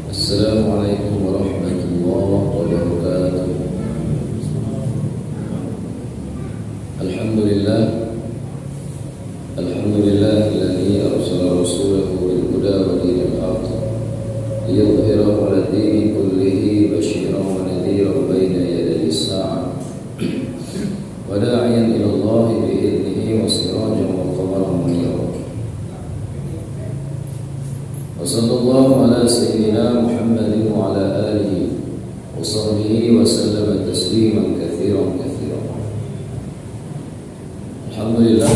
Assalamualaikum warahmatullahi wabarakatuh. Alhamdulillahilladzi arsala rasulahu bil huda wa dinil haqq liyudhhirahu 'ala ad-dini kullihi basyiran wa nadhiran baina yaday as-sa'ah wa da'iyan ila Allah bi idnihi wa sirajan wa qamaran munira. Wa sallallahu ala sayyidina Muhammadin wa ala alihi wa sahbihi wa sallama tasliman katsiran katsiran. Alhamdulillah,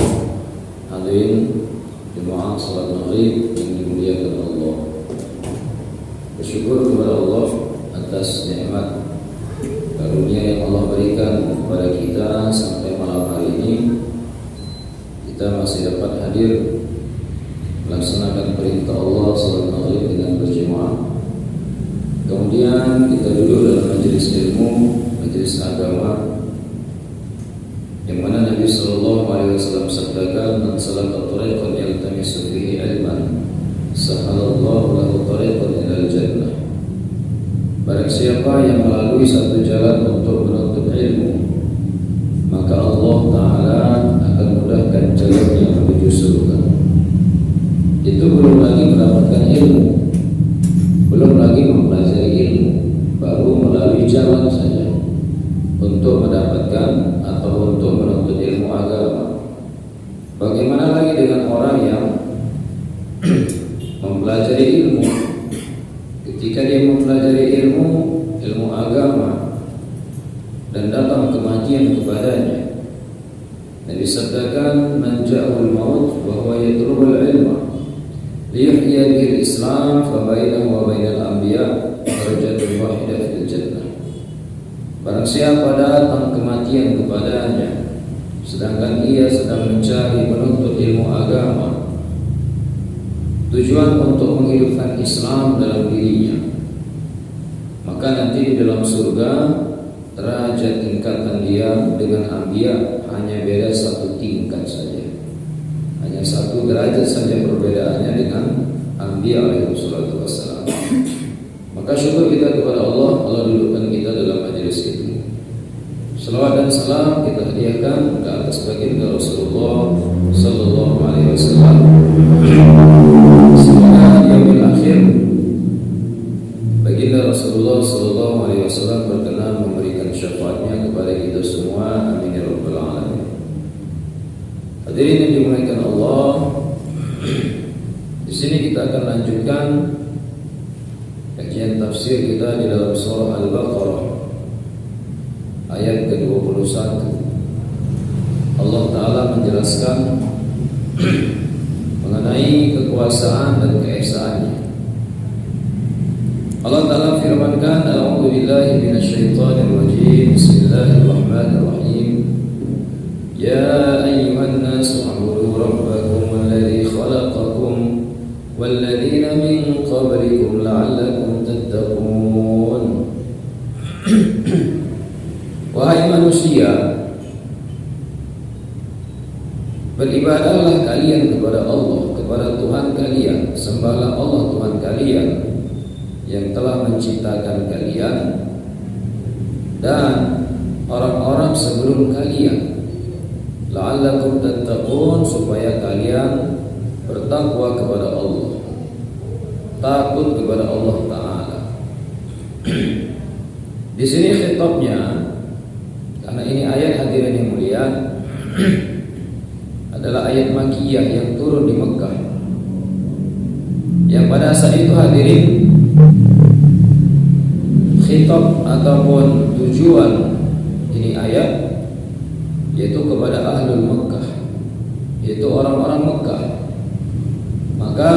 hadirin jemaah salat maghrib yang dimuliakan Allah. Bersyukur kepada Allah atas nikmat karunia yang Allah berikan kepada kita sampai malam hari ini kita masih dapat hadir melaksanakan perintah Allah salat maghrib dengan berjemaah. Kemudian kita duduk dalam majelis ilmu, majelis agama, yang mana Nabi sallallahu alaihi wasallam sabdakan, "Man salaka tariqan yaltamisu fihi ilman, sahalallahu lahu tariqan ilal jannah." Barang siapa yang melalui satu jalan untuk menuntut ilmu, maka Allah Ta'ala akan mudahkan jalannya menuju surga. Itu belum lagi mendapatkan ilmu, belum lagi mempelajari ilmu, baru melalui jalan saja untuk mendapatkan atau untuk menuntut ilmu agama. Bagaimana lagi dengan orang yang mempelajari ilmu? Ketika dia mempelajari ilmu agama dan datang kematian kepadanya, Nabi sabdakan, "Man ja'ahul maut wa huwa yatlubul ilma liyahya bil Islam fa bainahu wa bainal anbiya darajatun wahidah fil jannah." Barang siapa datang kematian kepadanya sedangkan ia sedang mencari menuntut ilmu agama, tujuan untuk menghidupkan Islam dalam dirinya, maka nanti di dalam surga derajat tingkatan dia dengan anbiya hanya beda satu tingkat saja. Hanya satu derajat saja perbedaannya dengan anbiya alaihi wassalatu wassalam. Maka syukur kita kepada Allah, Allah dudukkan kita dalam majelis itu. Salawat dan salam kita hadiahkan ke atas baginda Rasulullah sallallahu alaihi wasallam. Semoga di yaumil akhir baginda Rasulullah sallallahu alaihi wasallam berkenan memberikan syafaatnya kepada kita semua. Amin ya rabbal alamin. Hadirin yang dimuliakan Allah, di sini kita akan lanjutkan kajian tafsir kita di dalam surah Al-Baqarah ayat ke-21. Allah Ta'ala menjelaskan mengenai kekuasaan dan keesaannya. Allah Ta'ala firmankan, "A'udzu billahi minasyaitonir rajim. Bismillahirrahmanirrahim. Ya ayyuhan nasu u'budu rabbakum alladzi khalaqakum walladzina min qablikum la'allakum tattaqun." Wahai manusia, beribadahlah kalian kepada Allah, kepada Tuhan kalian. Sembahlah Allah Tuhan kalian yang telah menciptakan kalian dan orang-orang sebelum kalian. La'allakum tattaqun, supaya kalian bertakwa kepada Allah, takut kepada Allah Ta'ala. Di sini khitabnya, karena ini ayat hadirin yang mulia, adalah ayat Makkiyah yang turun di Mekah, yang pada saat itu hadirin khitab ataupun tujuan ini ayat yaitu kepada ahlul Mekah, yaitu orang-orang Mekah. Maka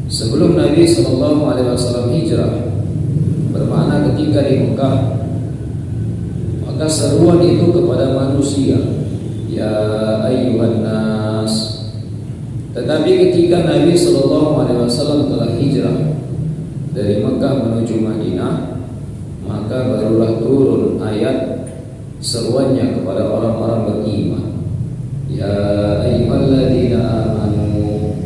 sebelum Nabi SAW hijrah, bermakna ketika di Mekah, maka seruan itu kepada manusia, ya ayyuhan nas. Tetapi ketika Nabi SAW telah hijrah dari Mekah menuju Madinah, maka barulah turun ayat seruannya kepada orang-orang beriman, ya ayyuhalladzina amanu.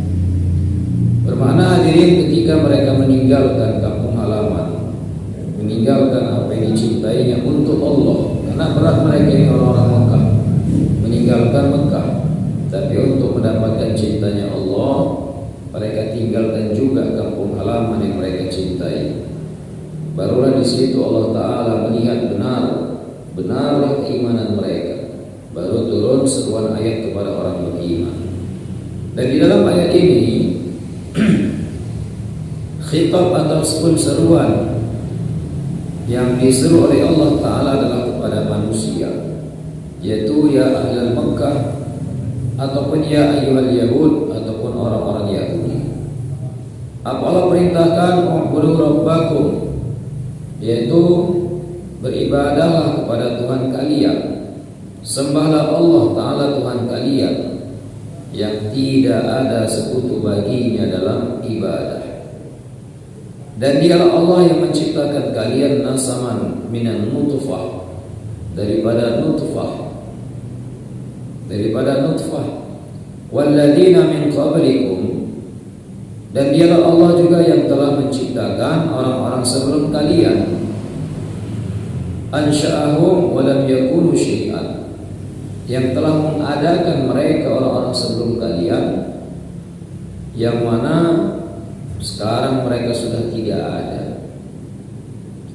Bermakna hadirin ketika mereka meninggalkan kampung halaman, meninggalkan apa yang dicintainya untuk Allah, karena berat mereka ini orang-orang Mekah, meninggalkan Mekah, tapi untuk mendapatkan cintanya Allah, mereka tinggalkan juga kampung halaman yang mereka cintai. Barulah di situ Allah Ta'ala melihat benarlah keimanan mereka. Baru turun seruan ayat kepada orang beriman. Dan di dalam ayat ini khitab atau seruan yang diseru oleh Allah Ta'ala adalah kepada manusia, yaitu ya ahlal Makkah, ataupun ya ayyuhal Yahud, ataupun orang-orang Yahudi. Apa Allah perintahkan u'budu rabbakum, yaitu beribadahlah kepada Tuhan kalian, sembahlah Allah Ta'ala Tuhan kalian yang tidak ada sekutu baginya dalam ibadah. Dan dialah Allah yang menciptakan kalian nasaman minan nutfah, daripada nutfah, walladzina min qablikum, dan dialah Allah juga yang telah menciptakan orang-orang sebelum kalian, ansha'ahum wa lam yakunu syai'an, yang telah mengadakan mereka orang-orang sebelum kalian, yang mana sekarang mereka sudah tidak ada.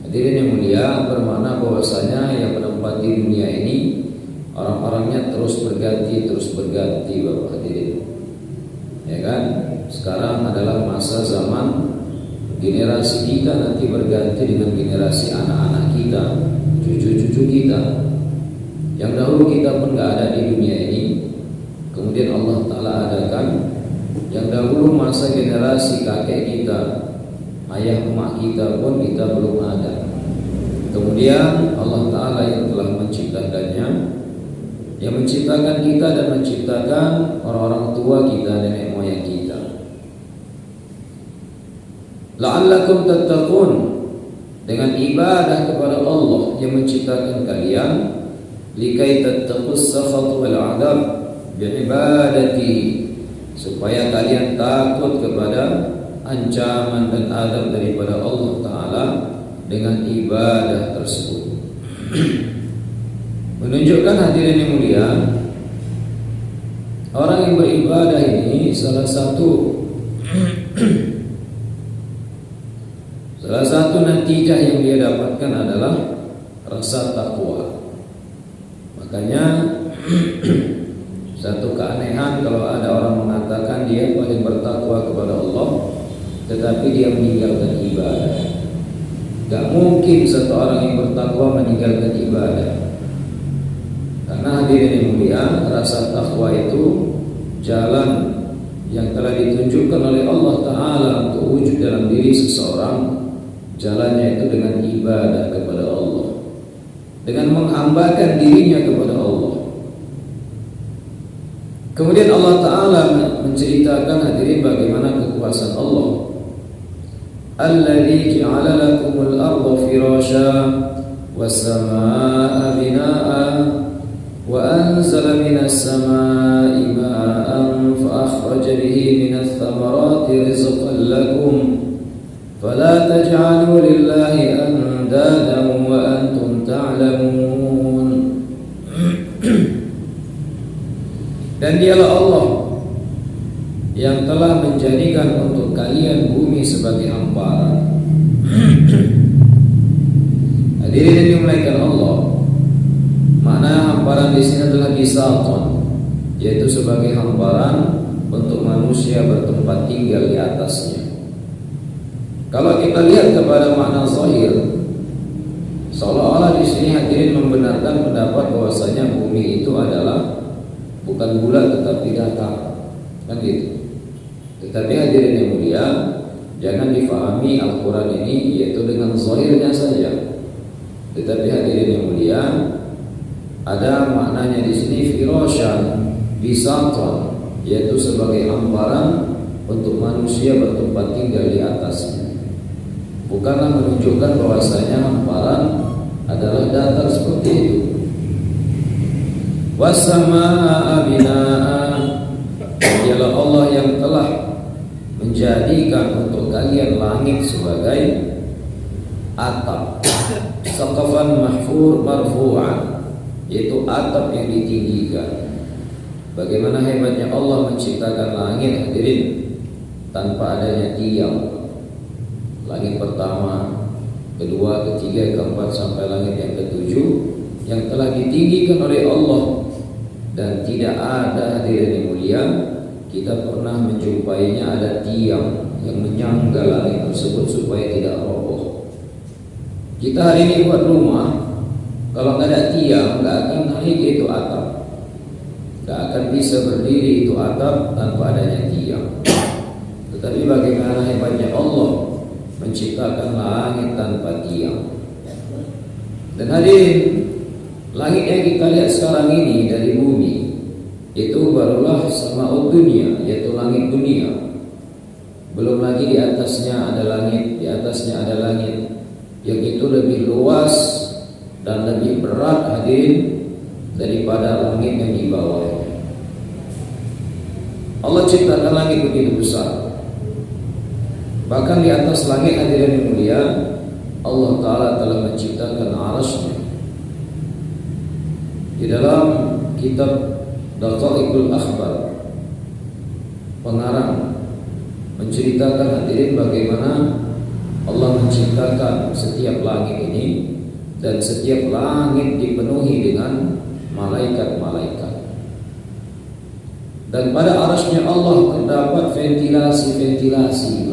Hadirin yang mulia, bermakna bahwasanya yang menempati dunia ini orang-orangnya terus berganti Bapak hadirin. Ya kan? Sekarang adalah masa zaman generasi kita nanti berganti dengan generasi anak-anak kita, cucu-cucu kita. Yang dahulu kita pun gak ada di dunia ini, kemudian Allah Ta'ala adakan. Yang dahulu masa generasi kakek kita, ayah emak kita pun kita belum ada. Kemudian Allah Ta'ala yang telah menciptakannya, yang menciptakan kita dan menciptakan orang-orang tua kita, nenek moyang kita. La'allakum tattaqun, dengan ibadah kepada Allah yang menciptakan kalian, likai tattaqus sakhatu wal 'adab bi'ibadati, supaya kalian takut kepada ancaman dan adab daripada Allah Ta'ala dengan ibadah tersebut. Menunjukkan hadirin yang mulia, orang yang beribadah ini salah satu natijah yang dia dapatkan adalah rasa takwa. Makanya satu keanehan kalau ada orang mengatakan dia paling bertakwa kepada Allah, tetapi dia meninggalkan ibadah. Gak mungkin satu orang yang bertakwa meninggalkan ibadah. Karena hadirin yang mulia, rasa takwa itu jalan yang telah ditunjukkan oleh Allah Ta'ala untuk wujud dalam diri seseorang. Jalannya itu dengan ibadah kepada Allah, dengan menghambakan dirinya kepada Allah. Kemudian Allah Ta'ala menceritakan hadirin bagaimana kekuasaan Allah. Alladzi ja'ala lakumul arda firasya was samaa'a binaa'a wa anzala minas samaa'i maa'an fa akhraja bihi minats thamarati rizqan lakum fala taj'alu lillahi andadan wa antum ta'lamun. Dan dialah Allah yang telah menjadikan untuk kalian bumi sebagai hamparan. Hadirin yang dimuliakan Allah, makna hamparan di sini adalah bisaton, yaitu sebagai hamparan untuk manusia bertempat tinggal di atasnya. Kalau kita lihat kepada makna zahir, seolah-olah di sini hadirin membenarkan pendapat bahwasanya bumi itu adalah bukan bulat tetapi datar, kan gitu. Tetapi hadirin yang mulia, jangan difahami Al-Quran ini yaitu dengan zahirnya saja. Tetapi hadirin yang mulia, ada maknanya di sini firasyan, bisaton, yaitu sebagai hamparan untuk manusia bertempat tinggal di atasnya. Bukanlah menunjukkan bahwasanya hamparan adalah datar seperti itu. Wassamaa'a binaa'a, dialah Allah yang telah menjadikan untuk kalian langit sebagai atap, saqafan mahfur marfu'an, yaitu atap yang ditinggikan. Bagaimana hebatnya Allah menciptakan langit, hadirin, tanpa adanya tiang. Langit pertama, kedua, ketiga, keempat, sampai langit yang ketujuh yang telah ditinggikan oleh Allah. Dan tidak ada, hadirin yang mulia, kita pernah menjumpainya ada tiang yang menyangga langit tersebut supaya tidak roboh. Kita hari ini buat rumah, kalau nggak ada tiang nggak akan naik itu atap, nggak akan bisa berdiri itu atap tanpa adanya tiang. Tetapi bagaimana hebatnya Allah menciptakan langit tanpa tiang. Dan hadirin, langit yang kita lihat sekarang ini dari bumi itu barulah sama'ud dunia, yaitu langit dunia. Belum lagi di atasnya ada langit, di atasnya ada langit yang itu lebih luas dan lebih berat, hadirin, daripada langit yang di bawah. Allah ciptakan langit begitu besar. Bahkan di atas langit, hadirin yang mulia, Allah Ta'ala telah menciptakan arasy-Nya. Di dalam kitab Daqaiqul Akhbar, pengarang menceritakan, hadirin, bagaimana Allah menciptakan setiap langit ini, dan setiap langit dipenuhi dengan malaikat-malaikat. Dan pada arasy-Nya Allah terdapat ventilasi-ventilasi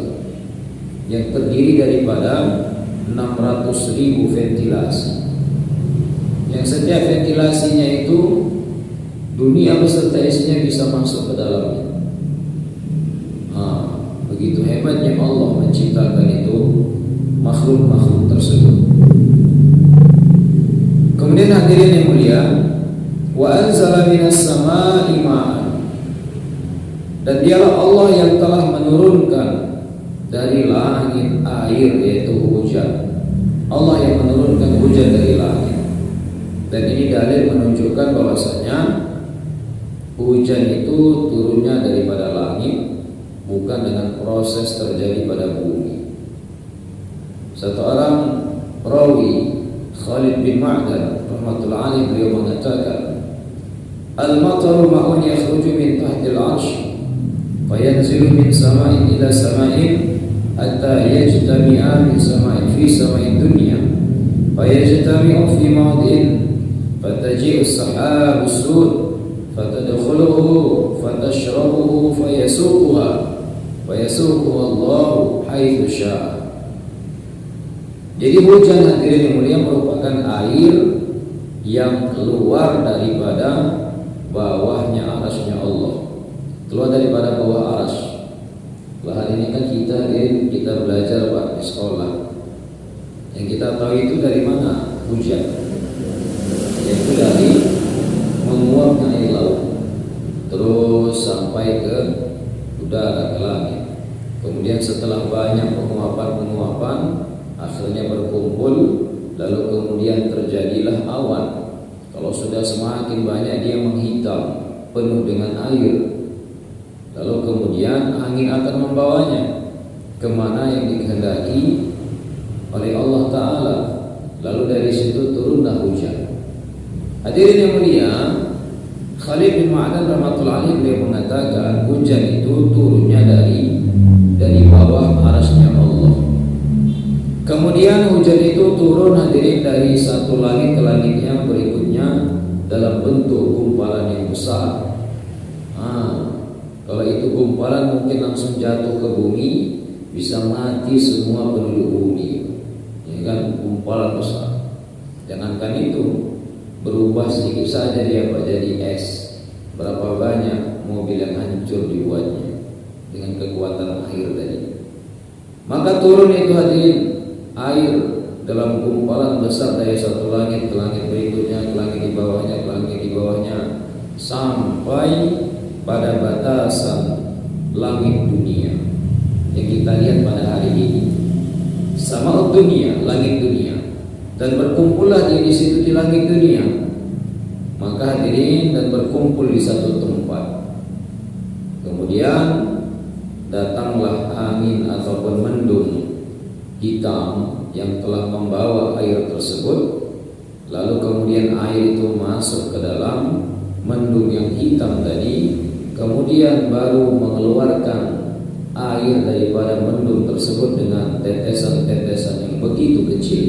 yang terdiri daripada 600.000 ventilasi. Yang setiap ventilasinya itu dunia beserta isinya bisa masuk ke dalamnya. Begitu hebatnya Allah menciptakan itu makhluk-makhluk tersebut. Kemudian hadirin yang mulia, wa anzala minas samaa'i ma'an, dan dialah Allah yang telah menurunkan dari langit air, yaitu hujan. Allah yang menurunkan hujan dari langit. Dan ini dalil menunjukkan bahwasanya hujan itu turunnya daripada langit, bukan dengan proses terjadi pada bumi. Satu orang perawi, Khalid bin Ma'dan rahmatullahi alaihi, beliau mengatakan, al-mataru ma'un yakhruju min tahtil 'arsy fayanzilu min sama'in ila sama'in hatta yajtami'a min sama'in fi sama'id dunya fayajtami'u fi mawdi'in fataji'u as-sahabu as-sud fatadkhuluhu fatashrabuhu fayasuquhu Allahu haitsu syaa. Jadi hujan, hadirin yang mulia, merupakan air yang keluar daripada bawahnya arasy-Nya Allah, keluar daripada bawah arasy. Hari ini kan kita belajar Pak di sekolah. Yang kita tahu itu dari mana hujan? Yaitu dari menguapnya air laut terus sampai ke udara, ke langit. Kemudian setelah banyak penguapan, akhirnya berkumpul, lalu kemudian terjadilah awan. Kalau sudah semakin banyak dia menghitam, penuh dengan air, lalu kemudian angin akan membawanya kemana yang dikehendaki oleh Allah Ta'ala. Lalu dari situ turunlah hujan. Hadirin yang mulia, Khalid bin Ma'dan rahmatullahi alaihi, beliau mengatakan hujan itu turunnya dari bawah arasy-Nya Allah. Kemudian hujan itu turun, hadirin, dari satu langit ke langit yang berikutnya dalam bentuk gumpalan yang besar. Kalau itu gumpalan mungkin langsung jatuh ke bumi, bisa mati semua penduduk bumi. Ya kan, gumpalan besar. Jangankan itu, berubah sedikit saja dia jadi es. Berapa banyak mobil yang hancur dibuatnya dengan kekuatan air tadi. Maka turun itu, hadirin, air dalam gumpalan besar dari satu langit ke langit berikutnya, ke langit di bawahnya, ke langit di bawahnya, sampai pada batasan langit dunia yang kita lihat pada hari ini. Sama dunia, langit dunia, dan berkumpullah dia di situ di langit dunia. Maka hadirin, dan berkumpul di satu tempat. Kemudian datanglah angin ataupun mendung hitam yang telah membawa air tersebut, lalu kemudian air itu masuk ke dalam mendung yang hitam tadi, kemudian baru mengeluarkan air daripada mendung tersebut dengan tetesan-tetesan yang begitu kecil.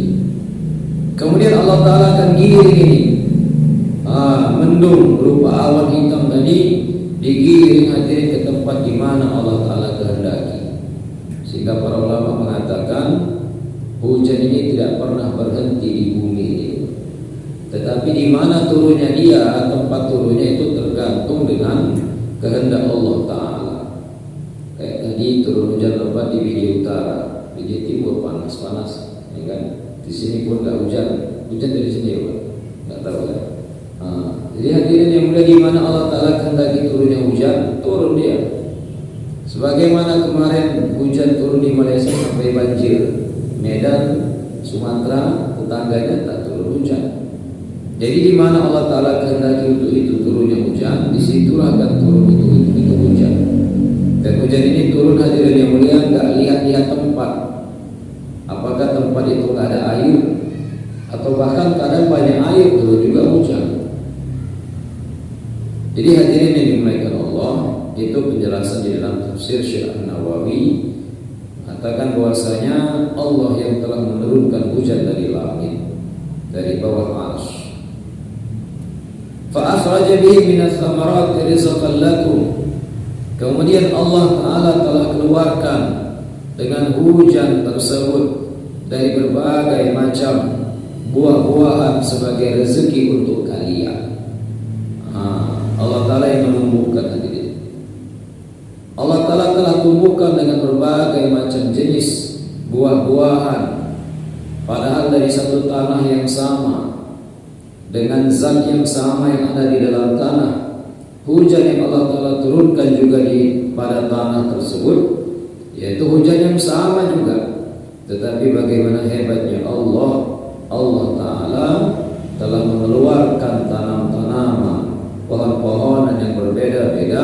Kemudian Allah Ta'ala akan giring ini mendung berupa awan hitam tadi, digiring hadirin ke tempat di mana Allah Ta'ala kehendaki. Sehingga para ulama mengatakan hujan ini tidak pernah berhenti di bumi ini, tetapi di mana turunnya dia, tempat turunnya itu tergantung dengan kehendak Allah Ta'ala. Kayak tadi turun hujan lebat di Bidi Utara, Bidi Timur panas-panas, ya kan? Di sini pun nggak hujan dari sini ya Pak, nggak tahu ya. Jadi hadirin yang mulia, di mana Allah Ta'ala kehendaki turunnya hujan, turun dia. Sebagaimana kemarin hujan turun di Malaysia sampai banjir, Medan, Sumatera, tetangganya tak turun hujan. Jadi di mana Allah Ta'ala kehendaki untuk itu turunnya hujan, disitulah akan turun itu hujan. Dan hujan ini turun hadirin yang mulia nggak lihat-lihat tempat. Apakah tempat itu nggak ada air, atau bahkan kadang banyak air turun juga hujan. Jadi hadirin yang dimuliakan Allah, itu penjelasan di dalam tafsir Syekh An-Nawawi katakan bahwasanya Allah yang telah menurunkan hujan dari langit, dari bawah arsy. Fa akhraja bihi minas thamarati rizqan lakum. Kemudian Allah Ta'ala telah keluarkan dengan hujan tersebut dari berbagai macam buah-buahan sebagai rezeki untuk kalian. Allah Ta'ala yang menumbuhkan hadirin. Allah Ta'ala telah tumbuhkan dengan berbagai macam jenis buah-buahan, padahal dari satu tanah yang sama, dengan zat yang sama yang ada di dalam tanah. Hujan yang Allah Ta'ala turunkan juga pada tanah tersebut, yaitu hujan yang sama juga. Tetapi bagaimana hebatnya Allah Ta'ala telah mengeluarkan tanam-tanaman, pohon-pohonan yang berbeda-beda,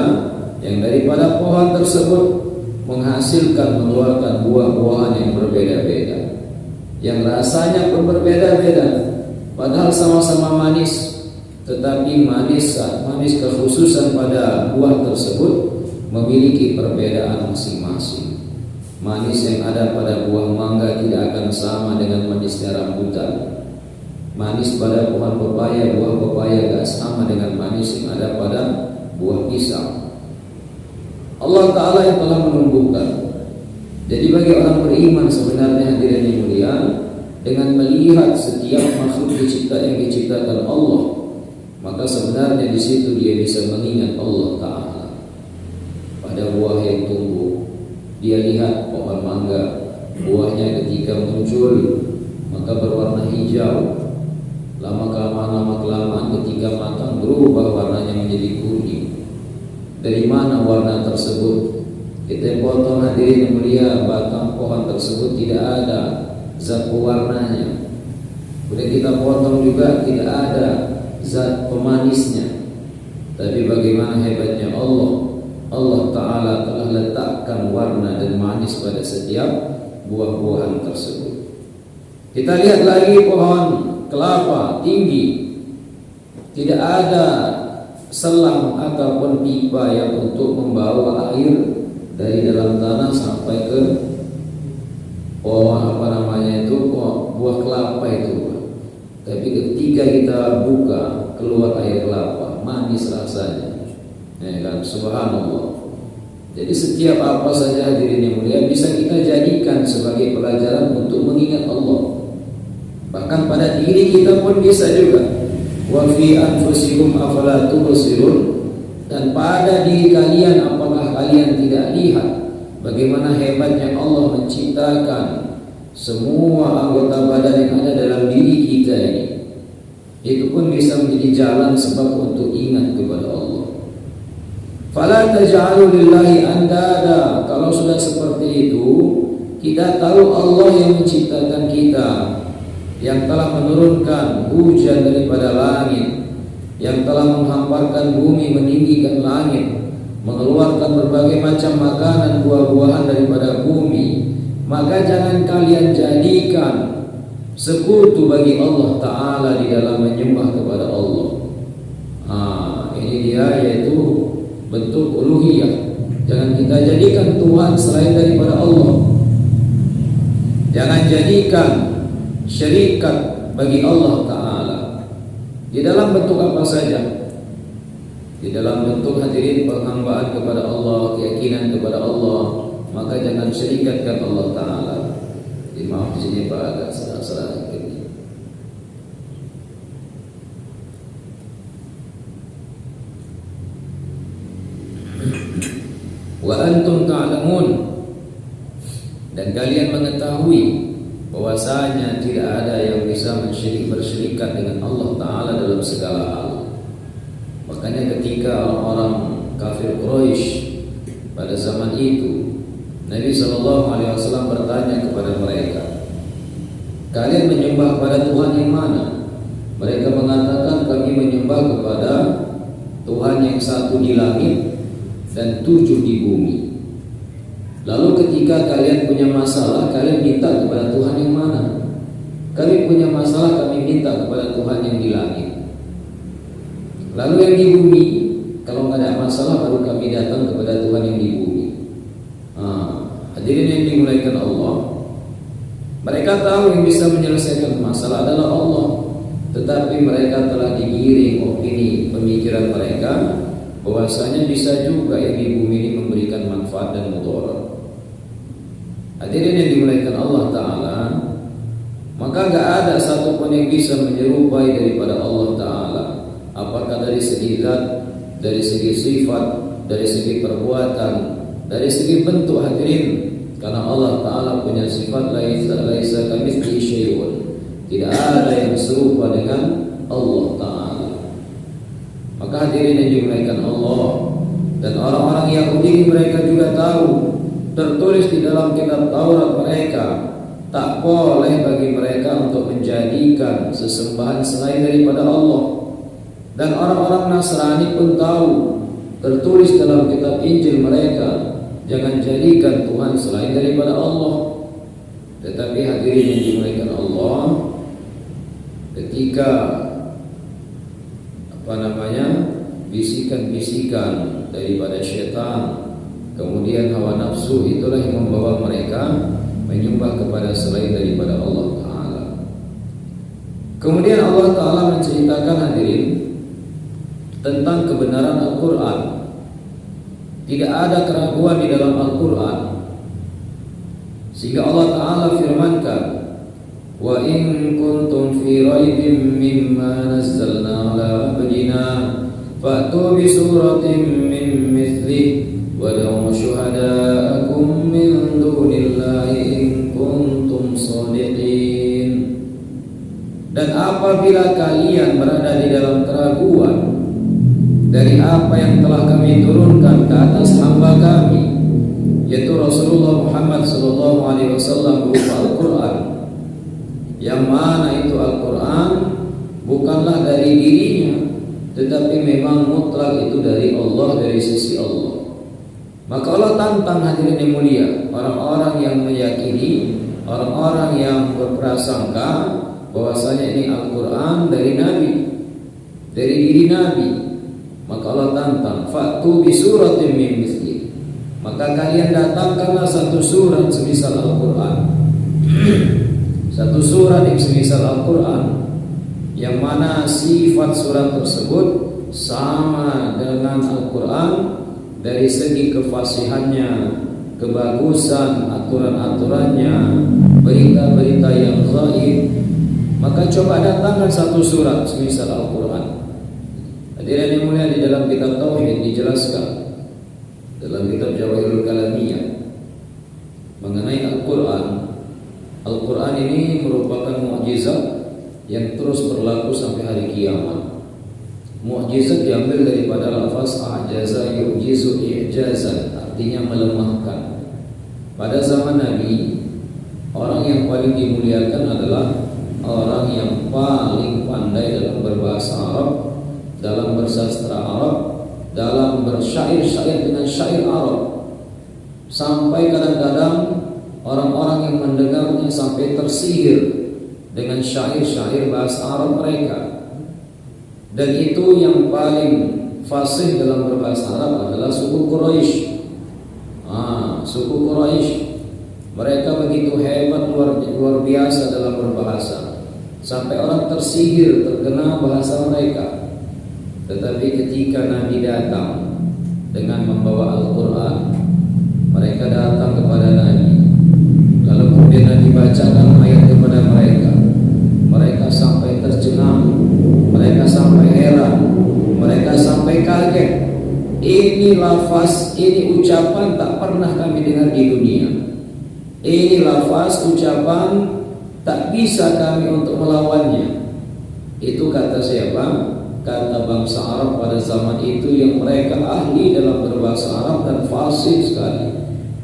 yang daripada pohon tersebut menghasilkan, mengeluarkan buah-buahan yang berbeda-beda, yang rasanya pun berbeda-beda, padahal sama-sama manis, tetapi manis kekhususan pada buah tersebut memiliki perbedaan masing-masing. Manis yang ada pada buah mangga tidak akan sama dengan manisnya rambutan. Manis pada pohon pepaya, buah pepaya tidak sama dengan manis yang ada pada buah pisang. Allah Ta'ala yang telah menumbuhkan. Jadi bagi orang beriman sebenarnya hadirin yang mulia, dengan melihat setiap makhluk yang diciptakan Allah, maka sebenarnya di situ dia bisa mengingat Allah Ta'ala. Pada buah yang tumbuh, dia lihat pohon mangga, buahnya ketika muncul maka berwarna hijau. Lama-kelamaan ketika matang berubah warnanya menjadi kuning. Dari mana warna tersebut? Kita potong hadirin yang mulia, batang pohon tersebut tidak ada zat pewarnanya. Kemudian kita potong juga tidak ada zat pemanisnya. Tapi bagaimana hebatnya Allah Ta'ala telah letakkan warna dan manis pada setiap buah-buahan tersebut. Kita lihat lagi pohon kelapa tinggi, tidak ada selang ataupun pipa yang untuk membawa air dari dalam tanah sampai ke pohon buah kelapa itu. Tapi ketika kita buka, keluar air kelapa, manis rasanya, ya kan? Subhanallah. Jadi setiap apa saja hadirin yang mulia bisa kita jadikan sebagai pelajaran untuk mengingat Allah. Bahkan pada diri kita pun bisa juga. Wa fi anfusikum afala tubsirun. Dan pada diri kalian, apakah kalian tidak lihat bagaimana hebatnya Allah menciptakan semua anggota badan yang ada dalam diri kita ini. Itu pun bisa menjadi jalan sebab untuk ingat kepada Allah. Fala taj'alu lillahi andada. Kalau sudah seperti itu, kita tahu Allah yang menciptakan kita, yang telah menurunkan hujan daripada langit, yang telah menghamparkan bumi meninggikan langit, mengeluarkan berbagai macam makanan buah-buahan daripada bumi, maka jangan kalian jadikan sekutu bagi Allah Ta'ala di dalam menyembah kepada Allah. Ini dia, yaitu bentuk uluhiyah. Jangan kita jadikan Tuhan selain daripada Allah. Jangan jadikan syirikat bagi Allah Ta'ala di dalam bentuk apa saja. Di dalam bentuk hadirin penghambaan kepada Allah, keyakinan kepada Allah, maka jangan syirikatkan Allah Ta'ala. Maaf di sini Pak, agak salah-salah sedikit. Wa antum ta'lamun, dan kalian mengetahui bahwasanya tidak ada yang bisa bersyirikat dengan Allah Ta'ala dalam segala hal. Makanya ketika orang kafir Quraisy pada zaman itu, Nabi SAW bertanya kepada mereka, kalian menyembah pada Tuhan yang mana? Mereka mengatakan, kami menyembah kepada Tuhan yang satu di langit dan 7 di bumi. Lalu ketika kalian punya masalah, kalian minta kepada Tuhan yang mana? Kami punya masalah, kami minta kepada Tuhan yang di langit. Lalu yang di bumi, kalau nggak ada masalah baru kami datang kepada Tuhan yang di bumi. Hadirin yang dimuliakan Allah, mereka tahu yang bisa menyelesaikan masalah adalah Allah, tetapi mereka telah digiring opini pemikiran mereka bahwasanya bisa juga yang di bumi ini memberikan manfaat dan mudarat. Hadirin yang dimuliakan Allah Ta'ala, maka gak ada satupun yang bisa menyerupai daripada Allah Ta'ala, apakah dari segi zat, dari segi sifat, dari segi perbuatan, dari segi bentuk. Hadirin, karena Allah Ta'ala punya sifat laisa kamitslihi syai'un, tidak ada yang serupa dengan Allah Ta'ala. Maka hadirin yang dimuliakan Allah, dan orang-orang Yahudi mereka juga tahu, tertulis di dalam kitab Taurat mereka, tak boleh bagi mereka untuk menjadikan sesembahan selain daripada Allah. Dan orang-orang Nasrani pun tahu, tertulis dalam kitab Injil mereka, jangan jadikan Tuhan selain daripada Allah. Tetapi hadirin yang dimuliakan Allah, ketika bisikan-bisikan daripada syaitan, kemudian hawa nafsu, itulah yang membawa mereka menyembah kepada selain daripada Allah Ta'ala. Kemudian Allah Ta'ala menceritakan hadirin tentang kebenaran Al-Quran. Tidak ada keraguan di dalam Al-Quran, sehingga Allah Ta'ala firmankan, wa in kuntum fi raibin mimma nazzalna ala abdina fa'tu bi suratin min mithlihi wad'u syuhada'akum min dunillahi in kuntum shadiqin. Dan apabila kalian berada di dalam keraguan dari apa yang telah kami turunkan ke atas hamba kami, yaitu Rasulullah Muhammad SAW berupa Al-Quran, yang mana itu Al-Quran bukanlah dari dirinya, tetapi memang mutlak itu dari Allah, dari sisi Allah. Maka Allah tantang hadirin yang mulia, orang-orang yang meyakini, orang-orang yang berprasangka bahwasanya ini Al-Quran dari Nabi, dari diri Nabi. Maka Allah tantang, fa'tu bi suratin min mithlihi, maka kalian datangkanlah satu surat semisal Al-Quran. Satu surat yang semisal Al-Quran, yang mana sifat surat tersebut sama dengan Al-Quran dari segi kefasihannya, kebagusan aturan-aturannya, berita-berita yang gaib. Maka coba datangkan satu surat semisal Al-Quran. Hadirin yang mulia, di dalam kitab Tauhid dijelaskan, dalam kitab Jawahirul Kalamiyah, mengenai Al-Quran. Al-Quran ini merupakan mukjizat yang terus berlaku sampai hari kiamat. Mukjizat diambil daripada lafaz a'jaza yu'jizu i'jazan, artinya melemahkan. Pada zaman Nabi, orang yang paling dimuliakan adalah orang yang paling pandai dalam berbahasa Arab, dalam bersastra Arab, dalam bersyair-syair dengan syair Arab, sampai kadang-kadang orang-orang yang mendengarnya sampai tersihir dengan syair-syair bahasa Arab mereka. Dan itu yang paling fasih dalam berbahasa Arab adalah suku Quraisy. Suku Quraisy, mereka begitu hebat, luar biasa dalam berbahasa, sampai orang tersihir terkena bahasa mereka. Tetapi ketika Nabi datang dengan membawa Al-Quran, mereka datang kepada Nabi, lalu kemudian Nabi bacakan ayat kepada mereka. Mereka sampai tercengang, mereka sampai heran, mereka sampai kaget. Ini lafaz, ini ucapan tak pernah kami dengar di dunia. Ini lafaz, ucapan tak bisa kami untuk melawannya. Itu kata siapa? Kata bangsa Arab pada zaman itu, yang mereka ahli dalam berbahasa Arab dan fasih sekali,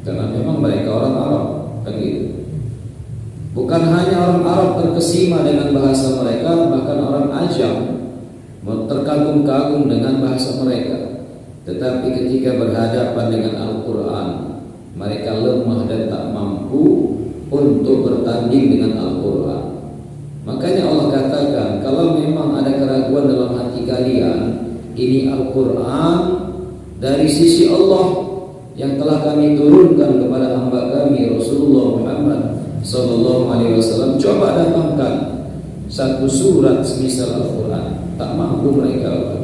karena memang mereka orang Arab, kan gitu. Bukan hanya orang Arab terkesima dengan bahasa mereka, bahkan orang Ajam terkagum-kagum dengan bahasa mereka. Tetapi ketika berhadapan dengan Al-Quran, mereka lemah dan tak mampu untuk bertanding dengan Al-Quran. Makanya Allah katakan, kalau memang ada keraguan dalam hati kalian, ini Al-Quran dari sisi Allah yang telah kami turunkan kepada hamba kami Rasulullah Muhammad SAW. Coba datangkan satu surat semisal Al-Quran. Tak mampu mereka.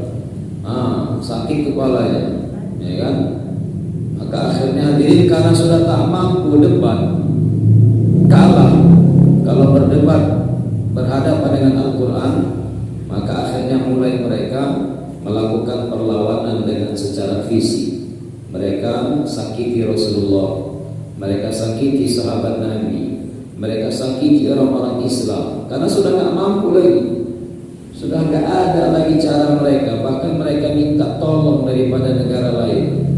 Sakit kepalanya, ya kan? Maka akhirnya hadirin, karena sudah tak mampu debat, kalah kalau berdebat berhadapan dengan Al-Quran, maka akhirnya mulai mereka melakukan perlawanan dengan secara fisik. Mereka sakiti Rasulullah, mereka sakiti sahabat Nabi, mereka sakiti orang-orang Islam, karena sudah tak mampu lagi, sudah tak ada lagi cara mereka. Bahkan mereka minta tolong daripada negara lain.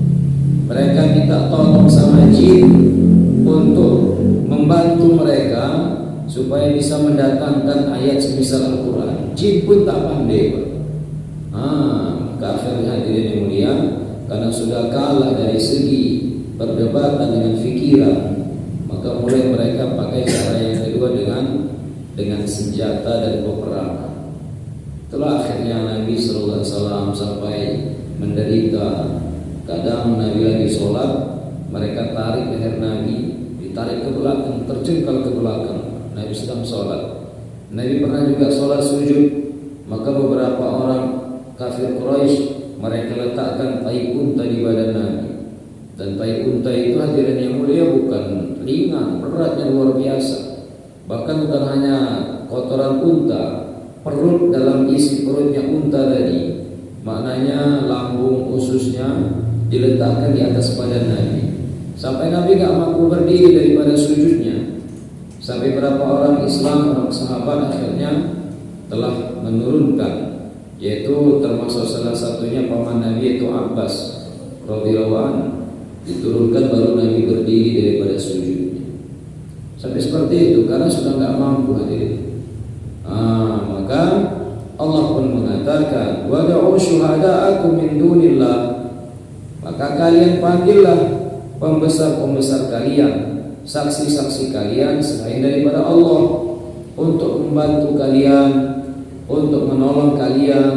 Mereka minta tolong sama jin untuk membantu mereka supaya bisa mendatangkan ayat semisal Al-Quran. Jin pun tak pandai. Akhirnya hadirin yang mulia, karena sudah kalah dari segi perdebatan dengan fikiran, maka mulai mereka pakai cara yang kedua dengan senjata dan peperangan. Itulah akhirnya Nabi SAW sampai menderita. Kadang Nabi lagi sholat, mereka tarik leher Nabi, ditarik ke belakang, terjengkal ke belakang. Nabi sedang sholat. Nabi pernah juga sholat sujud, maka beberapa orang kafir Quraisy mereka letakkan tai unta di badan Nabi. Dan tai unta itu hadirin yang mulia bukan ringan, beratnya luar biasa. Bahkan bukan hanya kotoran unta, perut dalam isi perutnya unta tadi, maknanya lambung ususnya diletakkan di atas badan Nabi. Sampai Nabi gak mampu berdiri daripada sujudnya. Sampai berapa orang Islam, orang sahabat akhirnya telah menurunkan, yaitu termasuk salah satunya paman Nabi, yaitu Abbas radhiyallahu anhu, diturunkan baru Nabi berdiri daripada sujudnya. Sampai seperti itu, karena sudah gak mampu hadirin. Maka Allah pun mengatakan, wad'u syuhada'akum min dunillah, maka kalian panggillah pembesar-pembesar kalian, saksi-saksi kalian selain daripada Allah, untuk membantu kalian, untuk menolong kalian,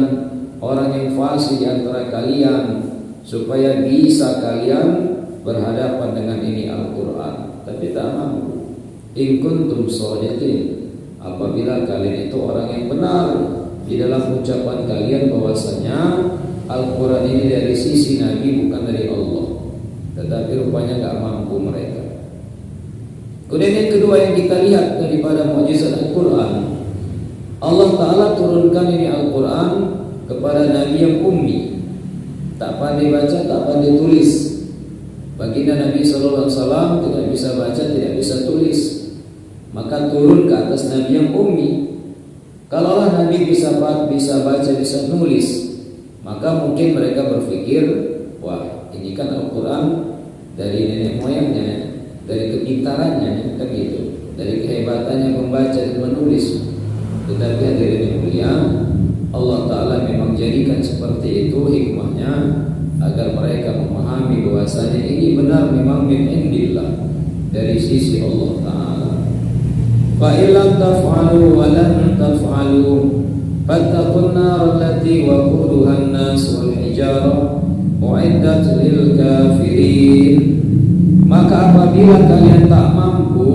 orang yang fasih di antara kalian, supaya bisa kalian berhadapan dengan ini Al-Quran. Tapi tak mampu. In kuntum shadiqin, apabila kalian itu orang yang benar di dalam ucapan kalian bahwasanya Al-Quran ini dari sisi Nabi, bukan dari Allah. Tetapi rupanya gak mampu mereka. Kemudian yang kedua yang kita lihat daripada mukjizat Al-Quran, Allah Ta'ala turunkan ini Al-Quran kepada Nabi yang ummi, tak pandai baca, tak pandai tulis. Baginda Nabi SAW tidak bisa baca, tidak bisa tulis, maka turun ke atas Nabi yang ummi. Kalaulah Nabi bisa baca, bisa nulis, maka mungkin mereka berpikir, wah ini kan Al-Quran dari nenek moyangnya, dari kepintarannya, kan gitu, dari kehebatannya membaca dan menulis. Tetapi hadirin yang mulia, Allah Ta'ala memang jadikan seperti itu hikmahnya, agar mereka memahami bahwasanya ini benar memang min indillah, dari sisi Allah Ta'ala. Fa illam taf'alu wa lan taf'alu fattaqun nar allati waquduha an-nas wal hijarah u'iddat lil kafirin. Maka apabila kalian tak mampu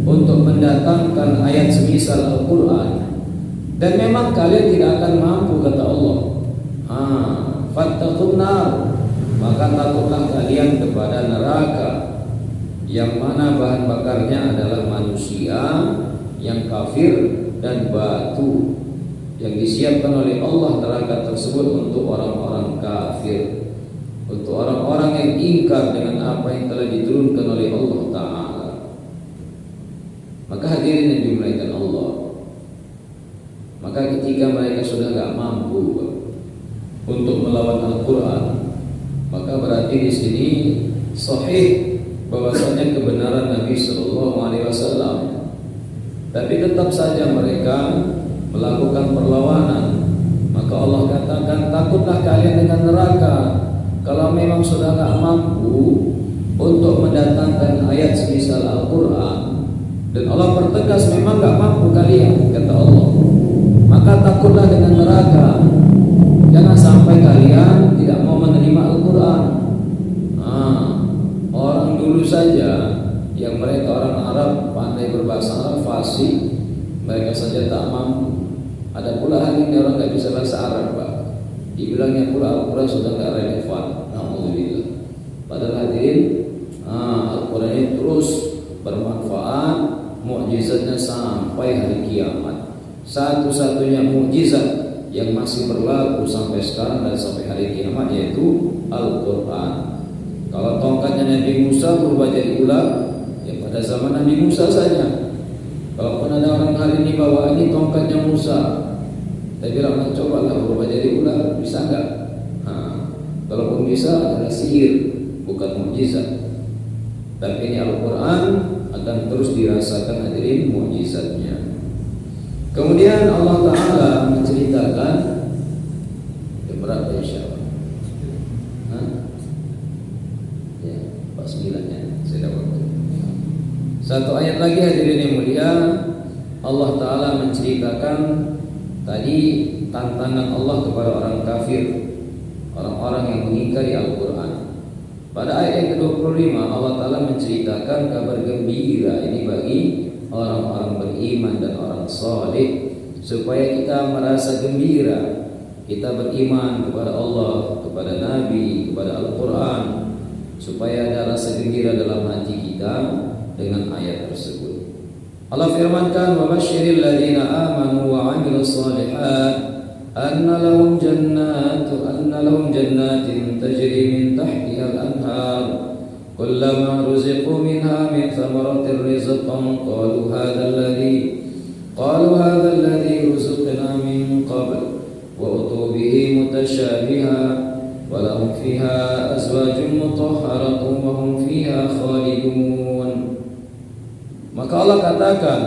untuk mendatangkan ayat semisal Al-Quran, dan memang kalian tidak akan mampu, kata Allah, fattaqun nar, maka takutlah kalian kepada neraka, yang mana bahan bakarnya adalah manusia yang kafir dan batu, yang disiapkan oleh Allah neraka tersebut untuk orang-orang kafir, untuk orang-orang yang ingkar dengan apa yang telah diturunkan oleh Allah Ta'ala. Maka hadirin yang dimuliakan Allah, maka ketika mereka sudah tidak mampu untuk melawan Al-Quran, maka berarti di sini sahih bahwasanya kebenaran Nabi Sallallahu Alaihi Wasallam, tapi tetap saja mereka melakukan perlawanan. Maka Allah katakan, takutlah kalian dengan neraka kalau memang sudah tidak mampu untuk mendatangkan ayat semisal Al-Quran. Dan Allah pertegas memang tidak mampu kalian, kata Allah. Maka takutlah dengan neraka. Jangan sampai kalian tidak mau menerima Al-Quran. Orang dulu saja yang mereka orang Arab pandai berbahasa Arab, fasih, mereka saja tak mampu. Ada pula hari ini orang tidak bisa bahasa Arab, Pak. Dibilangnya pula Al-Quran sudah tidak relevan. Alhamdulillah. Padahal hadirin, Al-Quran ini terus bermanfaat, mukjizatnya sampai hari kiamat. Satu-satunya mukjizat yang masih berlaku sampai sekarang dan sampai hari kiamat yaitu Al-Quran. Kalau tongkatnya Nabi Musa berubah jadi ular, ya pada zaman Nabi Musa saja. Kalau pun ada orang hari ini bawa ini tongkatnya Musa, saya bilang, cobalah berubah jadi ular, bisa enggak? Kalaupun bisa adalah sihir, bukan mukjizat. Tapi ini Al-Quran akan terus dirasakan hadirin mukjizatnya. Kemudian Allah Ta'ala menceritakan berapa insyaallah? Ya, 49 ya, saya dapat. Satu ayat lagi hadirin yang mulia, Allah Ta'ala menceritakan tadi tantangan Allah kepada orang kafir, orang-orang yang mengingkari Al-Quran. Pada ayat yang ke-25 Allah Ta'ala menceritakan kabar gembira ini bagi orang-orang beriman dan orang saleh, supaya kita merasa gembira. Kita beriman kepada Allah, kepada Nabi, kepada Al-Quran, supaya ada rasa gembira dalam hati kita dengan ayat tersebut. Allah firmankan, wa basyiril ladzina amanu wa 'amilus shalihat anna lahum jannatin tajri min tahtiha al-anhar kullama ruziqu minha min thamaratir rizqan qalu hadha alladhi ruziqna min qabl wa utu bihi mutashabiha wa lahum fiha azwajun mutahharatun wa hum fiha khalidun. Maka Allah katakan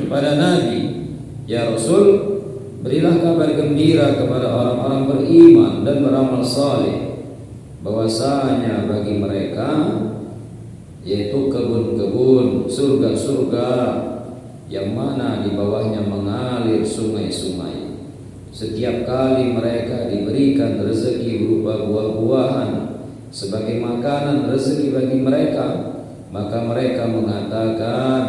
kepada Nabi, ya Rasul, berilah kabar gembira kepada orang-orang beriman dan beramal saleh, bahwasanya bagi mereka yaitu kebun-kebun, surga-surga yang mana di bawahnya mengalir sungai-sungai. Setiap kali mereka diberikan rezeki berupa buah-buahan sebagai makanan rezeki bagi mereka, maka mereka mengatakan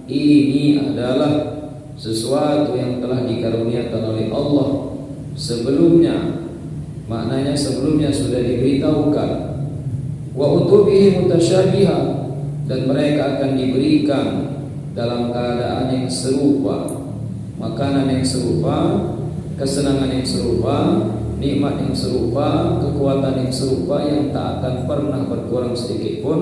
ini adalah sesuatu yang telah dikaruniakan oleh Allah sebelumnya. Maknanya sebelumnya sudah diberitahukan. Wa utubihi mutasyabiha, dan mereka akan diberikan dalam keadaan yang serupa, makanan yang serupa, kesenangan yang serupa, nikmat yang serupa, kekuatan yang serupa yang tak akan pernah berkurang sedikit pun,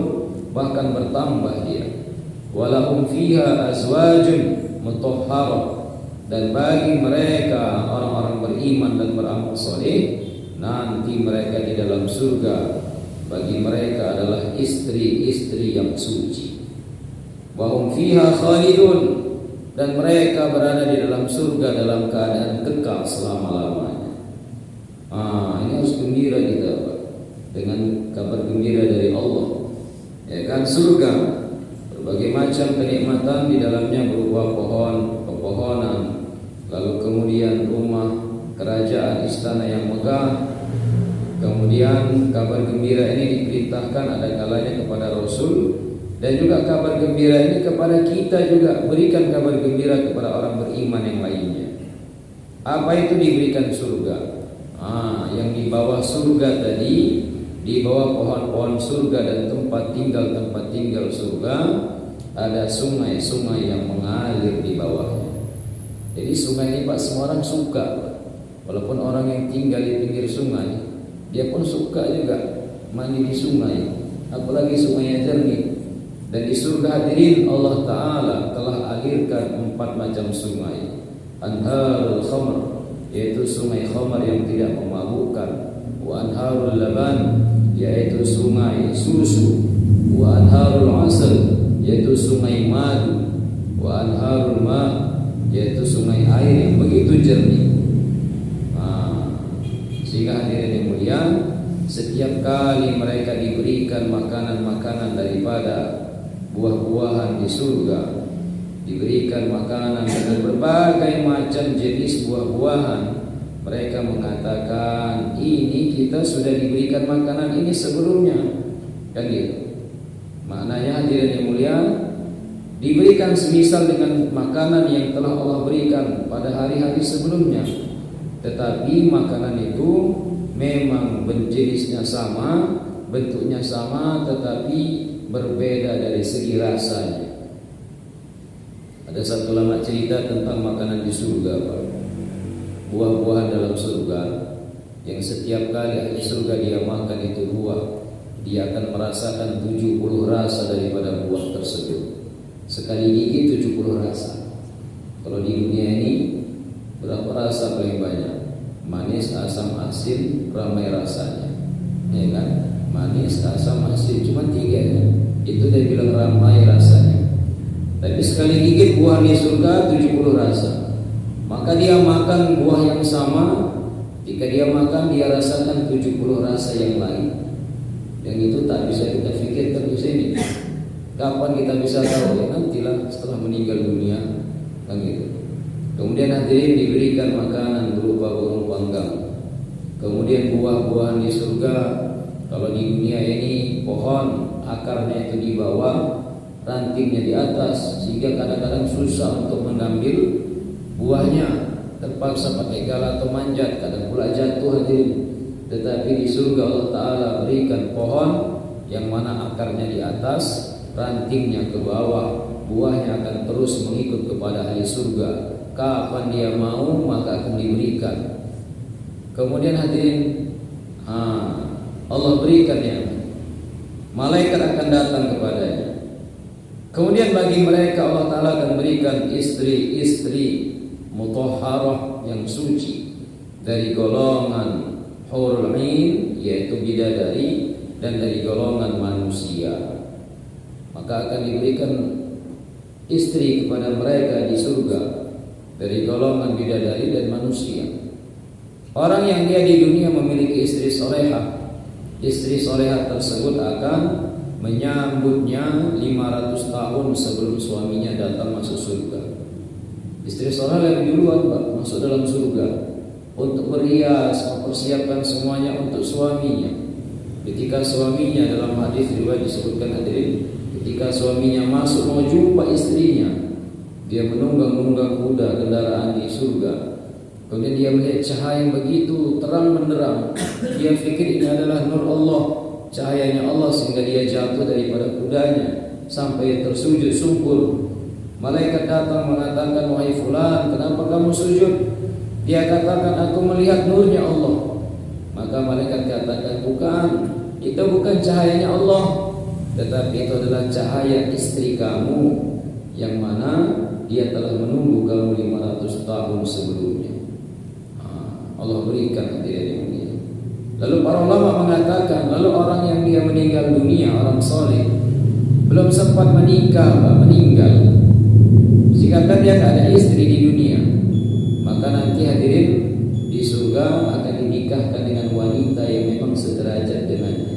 bahkan bertambah dia. Walahum fiha azwajun mutahharah, dan bagi mereka orang-orang beriman dan beramal saleh, nanti mereka di dalam surga bagi mereka adalah istri-istri yang suci. Wahum fiha khalidun, dan mereka berada di dalam surga dalam keadaan kekal selama-lamanya. Ini harus gembira kita, Pak. dengan kabar gembira dari Allah. Ya kan, surga berbagai macam kenikmatan di dalamnya berupa pepohonan, lalu kemudian rumah, kerajaan, istana yang megah. Kemudian kabar gembira ini diperintahkan ada kalanya kepada Rasul, dan juga kabar gembira ini kepada kita juga. Berikan kabar gembira kepada orang beriman yang lainnya. Apa itu diberikan surga? Yang di bawah surga tadi, di bawah pohon-pohon surga dan tempat tinggal surga, ada sungai-sungai yang mengalir di bawahnya. Jadi sungai ini Pak, semua orang suka. Walaupun orang yang tinggal di pinggir sungai, dia pun suka juga mandi di sungai, apalagi sungainya jernih. Dan di surga hadirin, Allah Ta'ala telah alirkan 4 macam sungai. Anharul khamr, yaitu sungai khamar yang tidak memabukkan. Wa anharul laban, yaitu sungai susu. Wa anharul asal, yaitu sungai madu. Wa anharul ma, yaitu sungai air yang begitu jernih. Sehingga hadirin yang mulia, setiap kali mereka diberikan makanan-makanan daripada buah-buahan di surga, diberikan makanan dengan berbagai macam jenis buah-buahan, mereka mengatakan, ini kita sudah diberikan makanan ini sebelumnya, kan gitu. Maknanya hadirin yang mulia, diberikan semisal dengan makanan yang telah Allah berikan pada hari-hari sebelumnya. Tetapi makanan itu memang jenisnya sama, bentuknya sama, tetapi berbeda dari segi rasanya. Ada satu lama cerita tentang makanan di surga, Pak. Buah-buahan dalam surga yang setiap kali ahli surga dia makan itu buah, dia akan merasakan 70 rasa daripada buah tersebut. Sekali gigit 70 rasa. Kalau di dunia ini berapa rasa paling banyak? Manis, asam, asin, ramai rasanya. Ya kan? Manis, asam, asin, cuma 3 ya. Itu dia bilang ramai rasanya. Tapi sekali gigit buah di surga 70 rasa. Maka dia makan buah yang sama. Jika dia makan, dia rasakan 70 rasa yang lain. Yang itu tak bisa kita fikirkan di sini. Kapan kita bisa tahu? Ya nantilah setelah meninggal dunia, kan gitu. Kemudian hadirin diberikan makanan berupa burung panggang. Kemudian buah-buahan di surga. Kalau di dunia ini pohon akarnya itu di bawah, rantingnya di atas, sehingga kadang-kadang susah untuk mengambil buahnya, terpaksa pakai gala atau manjat, kadang pula jatuh hadirin. Tetapi di surga Allah Ta'ala berikan pohon yang mana akarnya di atas, rantingnya ke bawah, buahnya akan terus mengikut kepada ahli surga. Kapan dia mau maka akan diberikan. Kemudian hadirin, Allah berikan ya, malaikat akan datang kepadanya. Kemudian bagi mereka Allah Ta'ala akan berikan istri-istri mutahharah yang suci dari golongan hurul 'ain, yaitu bidadari, dan dari golongan manusia. Maka akan diberikan istri kepada mereka di surga dari golongan bidadari dan manusia. Orang yang dia di dunia memiliki istri solehah, istri solehah tersebut akan menyambutnya 500 tahun sebelum suaminya datang masuk surga. Istri solehah lebih duluan Pak masuk dalam surga untuk berhias, mempersiapkan semuanya untuk suaminya. Ketika suaminya, dalam hadis riwayat disebutkan hadirin, ketika suaminya masuk mau jumpa istrinya, dia menunggang-nunggang kuda kendaraan di surga. Kemudian dia melihat cahaya yang begitu terang benderang. Dia pikir ini adalah nur Allah, cahayanya Allah, sehingga dia jatuh daripada kudanya sampai tersujud sungkur. Malaikat datang mengatakan, wahai fulan, kenapa kamu sujud? Dia katakan, aku melihat nurnya Allah. Maka malaikat katakan, bukan, itu bukan cahayanya Allah, tetapi itu adalah cahaya istri kamu, yang mana dia telah menunggu kamu 500 tahun sebelumnya. Allah berikan hadirin ini. Lalu para ulama mengatakan, lalu orang yang dia meninggal dunia, orang soleh, belum sempat menikah, meninggal, jika dia tidak ada istri di dunia, maka nanti hadirin di surga akan dinikahkan dengan wanita yang memang sederajat dengannya.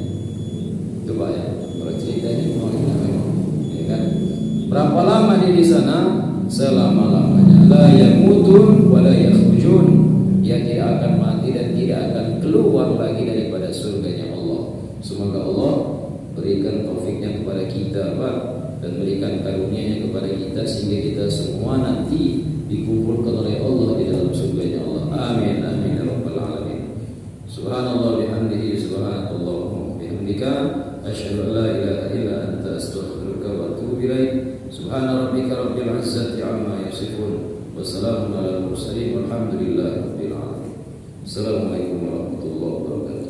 selama-lamanya. La yamutun wa la yakhrujun. Dia tidak akan mati dan tidak akan keluar lagi daripada surganya Allah. Semoga Allah berikan taufiknya kepada kita, Pak, dan berikan karunia-Nya kepada kita sehingga kita semua nanti dikumpulkan oleh Allah di dalam surganya Allah. Amin amin ya rabbal alamin. Subhanallah bihamdihi subhanallah bihamdika asyhadu an la ilaha illa anta astaghfiruka wa atubu ilaik. Subhana rabbika rabbil izzati amma yasifun wa salamun alal mursalin walhamdulillahi rabbil alamin. Assalamualaikum warahmatullahi wabarakatuh.